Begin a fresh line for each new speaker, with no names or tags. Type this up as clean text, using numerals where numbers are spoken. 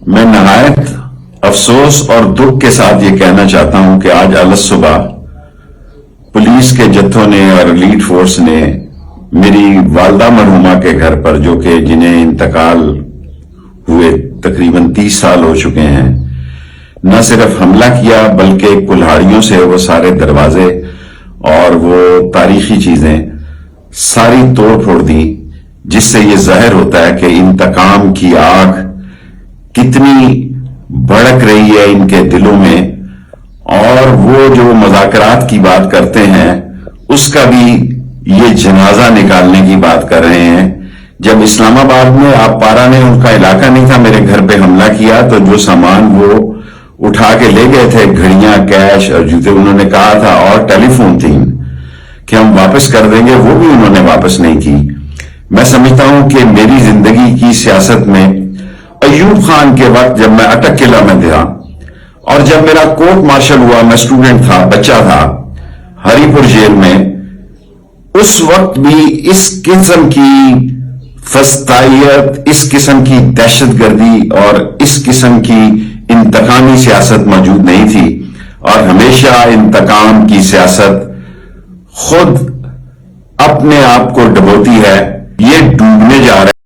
میں نہایت افسوس اور دکھ کے ساتھ یہ کہنا چاہتا ہوں کہ آج صبح پولیس کے جتھوں نے اور ایلیٹ فورس نے میری والدہ مرحومہ کے گھر پر، جو کہ جنہیں انتقال ہوئے تقریباً 30 سال ہو چکے ہیں، نہ صرف حملہ کیا بلکہ کلہاڑیوں سے وہ سارے دروازے اور وہ تاریخی چیزیں ساری توڑ پھوڑ دی، جس سے یہ ظاہر ہوتا ہے کہ انتقام کی آگ کتنی بھڑک رہی ہے ان کے دلوں میں، اور وہ جو مذاکرات کی بات کرتے ہیں اس کا بھی یہ جنازہ نکالنے کی بات کر رہے ہیں۔ جب اسلام آباد میں آپ پارا نے، ان کا علاقہ نہیں تھا، میرے گھر پہ حملہ کیا تو جو سامان وہ اٹھا کے لے گئے تھے، گھڑیاں، کیش اور جوتے، انہوں نے کہا تھا، اور ٹیلی فون تھی کہ ہم واپس کر دیں گے، وہ بھی انہوں نے واپس نہیں کی۔ میں سمجھتا ہوں کہ میری زندگی کی سیاست میں ایوب خان کے وقت جب میں اٹک قلعہ میں تھا اور جب میرا کورٹ مارشل ہوا، میں اسٹوڈنٹ تھا، بچہ تھا، ہری پور جیل میں، اس وقت بھی اس قسم کی فسطائیت، اس قسم کی دہشت گردی اور اس قسم کی انتقامی سیاست موجود نہیں تھی، اور ہمیشہ انتقام کی سیاست خود اپنے آپ کو ڈبوتی ہے۔ یہ ڈوبنے جا رہا ہے۔